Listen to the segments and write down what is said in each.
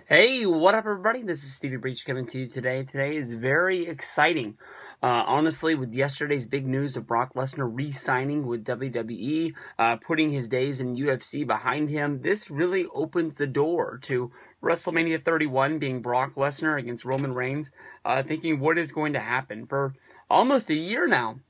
Hey, what up, everybody? This is Stevie Breach coming to you today. Today is very exciting. Honestly, with yesterday's big news of Brock Lesnar re-signing with WWE, putting his days in UFC behind him, this really opens the door to WrestleMania 31 being Brock Lesnar against Roman Reigns, thinking what is going to happen. For almost a year now,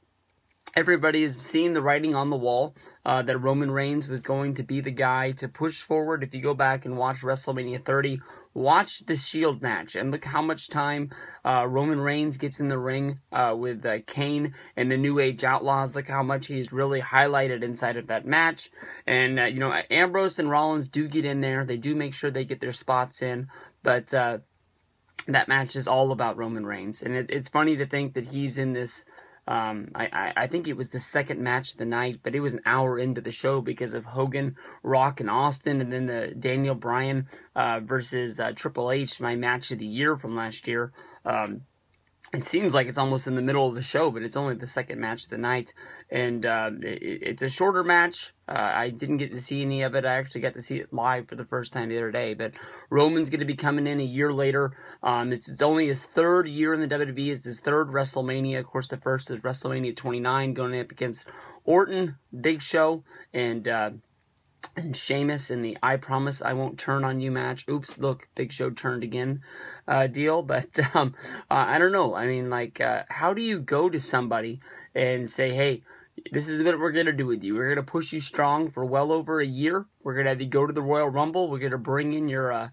everybody has seen the writing on the wall that Roman Reigns was going to be the guy to push forward. If you go back and watch WrestleMania 30, watch the Shield match and look how much time Roman Reigns gets in the ring with Kane and the New Age Outlaws. Look how much he's really highlighted inside of that match. And, Ambrose and Rollins do get in there. They do make sure they get their spots in. But that match is all about Roman Reigns. And it's funny to think that he's in this... I think it was the second match of the night, but it was an hour into the show because of Hogan, Rock, and Austin, and then the Daniel Bryan versus Triple H, my match of the year from last year. It seems like it's almost in the middle of the show, but it's only the second match of the night, and it's a shorter match. I didn't get to see any of it. I actually got to see it live for the first time the other day, but Roman's going to be coming in a year later. It's only his third year in the WWE. It's his third WrestleMania. Of course, the first is WrestleMania 29, going up against Orton, Big Show, and Sheamus in the I Promise I Won't Turn on You match. Oops, look, Big Show turned again deal. But I don't know. I mean, how do you go to somebody and say, hey, this is what we're going to do with you. We're going to push you strong for well over a year. We're going to have you go to the Royal Rumble. We're going to bring in your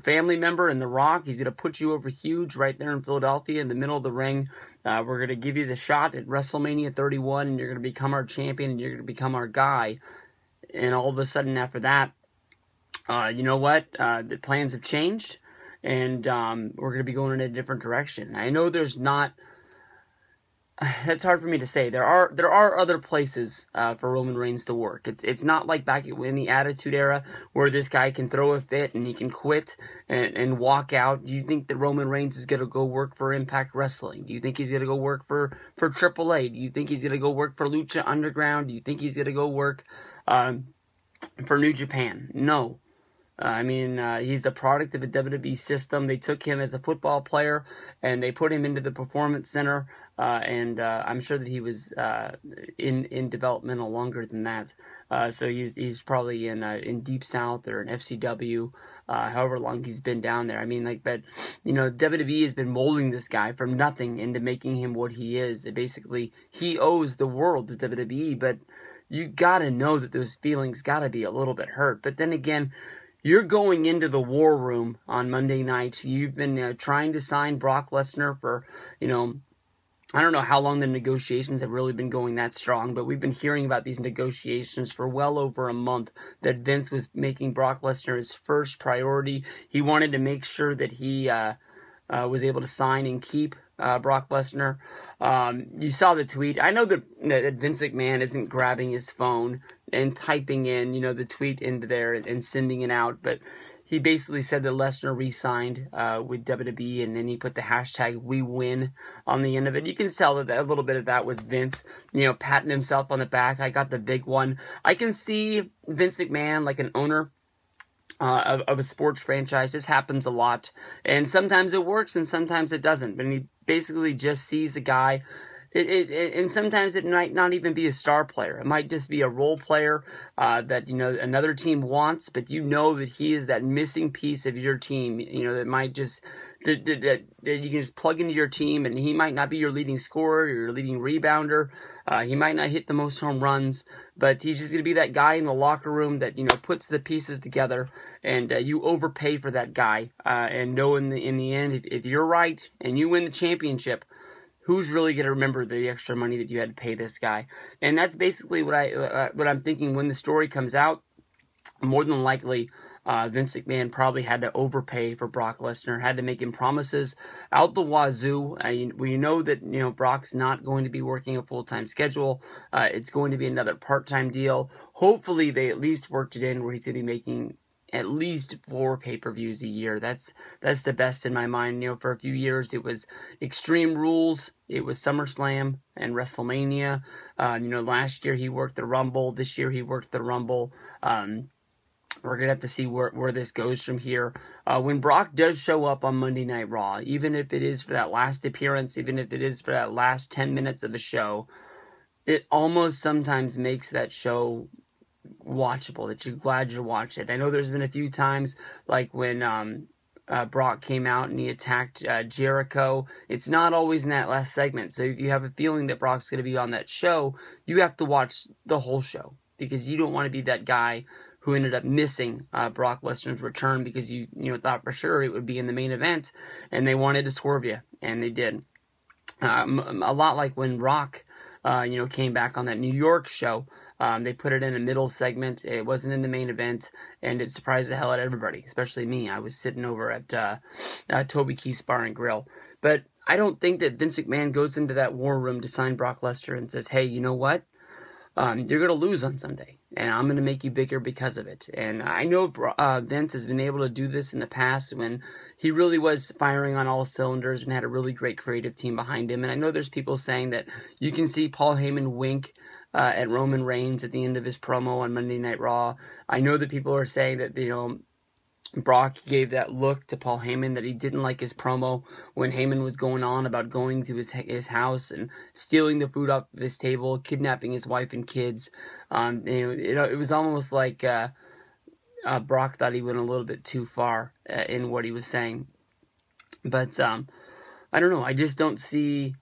family member in The Rock. He's going to put you over huge right there in Philadelphia in the middle of the ring. We're going to give you the shot at WrestleMania 31, and you're going to become our champion, and you're going to become our guy. And all of a sudden after that, you know what? The plans have changed, and we're going to be going in a different direction. I know there's not... That's hard for me to say. There are other places for Roman Reigns to work. It's not like back in the Attitude Era where this guy can throw a fit and he can quit and walk out. Do you think that Roman Reigns is going to go work for Impact Wrestling? Do you think he's going to go work for AAA? Do you think he's going to go work for Lucha Underground? Do you think he's going to go work for New Japan? No. He's a product of the WWE system. They took him as a football player, and they put him into the Performance Center, and I'm sure that he was in developmental longer than that. So he's probably in Deep South or in FCW, however long he's been down there. But WWE has been molding this guy from nothing into making him what he is. Basically, he owes the world to WWE, but you gotta know that those feelings gotta be a little bit hurt. But then again, you're going into the war room on Monday night. You've been trying to sign Brock Lesnar for, I don't know how long the negotiations have really been going that strong, but we've been hearing about these negotiations for well over a month, that Vince was making Brock Lesnar his first priority. He wanted to make sure that he was able to sign and keep Brock Lesnar. You saw the tweet. I know that Vince McMahon isn't grabbing his phone and typing in, the tweet into there and sending it out, but he basically said that Lesnar re-signed with WWE, and then he put the hashtag #WeWin on the end of it. You can tell that a little bit of that was Vince, patting himself on the back. I got the big one. I can see Vince McMahon like an owner of a sports franchise. This happens a lot, and sometimes it works and sometimes it doesn't, but he basically just sees a guy, and sometimes it might not even be a star player. It might just be a role player that another team wants, but that he is that missing piece of your team, that might just that you can just plug into your team, and he might not be your leading scorer, your leading rebounder. He might not hit the most home runs, but he's just going to be that guy in the locker room that, puts the pieces together, and you overpay for that guy. And know in the end, if you're right and you win the championship, who's really going to remember the extra money that you had to pay this guy? And that's basically what I'm thinking when the story comes out. More than likely, Vince McMahon probably had to overpay for Brock Lesnar, had to make him promises out the wazoo. We know that, Brock's not going to be working a full-time schedule. It's going to be another part-time deal. Hopefully, they at least worked it in where he's going to be making at least 4 pay-per-views a year. That's the best in my mind. For a few years, it was Extreme Rules, it was SummerSlam, and WrestleMania. Last year he worked the Rumble. This year he worked the Rumble. We're going to have to see where this goes from here. When Brock does show up on Monday Night Raw, even if it is for that last appearance, even if it is for that last 10 minutes of the show, it almost sometimes makes that show watchable, that you're glad you watched it. I know there's been a few times, like when Brock came out and he attacked Jericho. It's not always in that last segment. So if you have a feeling that Brock's going to be on that show, you have to watch the whole show, because you don't want to be that guy who ended up missing Brock Lesnar's return because you thought for sure it would be in the main event, and they wanted to swerve you, and they did. A lot like when Rock came back on that New York show. They put it in a middle segment. It wasn't in the main event, and it surprised the hell out of everybody, especially me. I was sitting over at Toby Keith's Bar and Grill. But I don't think that Vince McMahon goes into that war room to sign Brock Lesnar and says, hey, you know what? You're going to lose on Sunday, and I'm going to make you bigger because of it. And I know Vince has been able to do this in the past when he really was firing on all cylinders and had a really great creative team behind him. And I know there's people saying that you can see Paul Heyman wink at Roman Reigns at the end of his promo on Monday Night Raw. I know that people are saying that, Brock gave that look to Paul Heyman that he didn't like his promo when Heyman was going on about going to his house and stealing the food off of his table, kidnapping his wife and kids. It was almost like Brock thought he went a little bit too far in what he was saying. But I don't know. I just don't see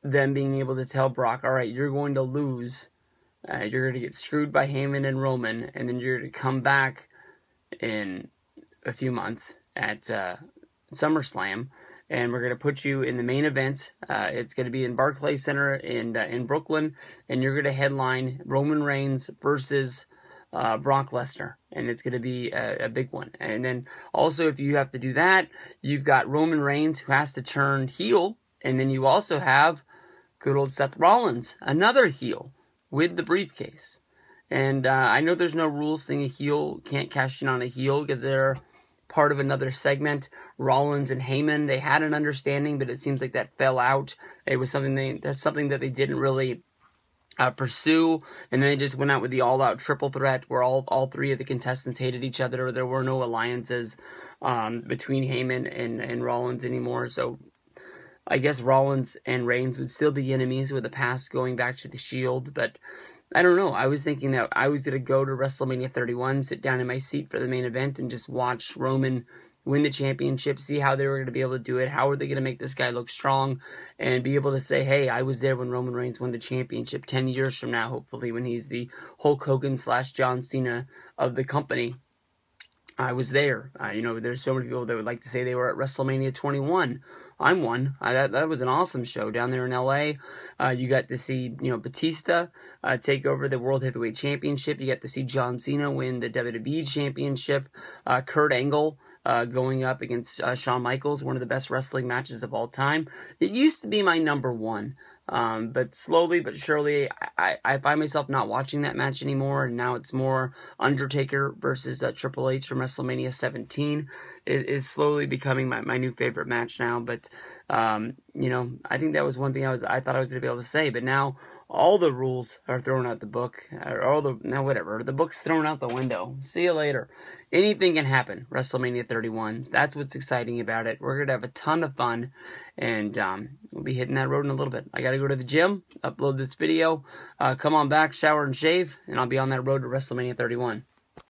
them being able to tell Brock, all right, you're going to lose. You're going to get screwed by Heyman and Roman, and then you're going to come back in a few months at SummerSlam, and we're going to put you in the main event. It's going to be in Barclays Center in Brooklyn, and you're going to headline Roman Reigns versus Brock Lesnar, and it's going to be a big one. And then also, if you have to do that, you've got Roman Reigns who has to turn heel, and then you also have good old Seth Rollins, another heel with the briefcase. And I know there's no rules saying a heel can't cash in on a heel because they're part of another segment. Rollins and Heyman, they had an understanding, but it seems like that fell out. It was something that they didn't really pursue, and then they just went out with the all-out triple threat where all three of the contestants hated each other, or there were no alliances between Heyman and Rollins anymore. So I guess Rollins and Reigns would still be enemies with the past going back to the Shield, but I don't know. I was thinking that I was going to go to WrestleMania 31, sit down in my seat for the main event, and just watch Roman win the championship, see how they were going to be able to do it, how are they going to make this guy look strong, and be able to say, hey, I was there when Roman Reigns won the championship 10 years from now, hopefully, when he's the Hulk Hogan / John Cena of the company. I was there. There's so many people that would like to say they were at WrestleMania 21. I'm one. That was an awesome show down there in LA. You got to see, Batista take over the World Heavyweight Championship. You got to see John Cena win the WWE Championship. Kurt Angle going up against Shawn Michaels, one of the best wrestling matches of all time. It used to be my number one. But slowly but surely, I find myself not watching that match anymore, and now it's more Undertaker versus Triple H from WrestleMania 17 is slowly becoming my new favorite match now. But, I think that was one thing I thought I was going to be able to say, but now all the rules are thrown out the book, the book's thrown out the window. See you later. Anything can happen, WrestleMania 31. That's what's exciting about it. We're going to have a ton of fun, and we'll be hitting that road in a little bit. I got to go to the gym, upload this video, come on back, shower and shave, and I'll be on that road to WrestleMania 31.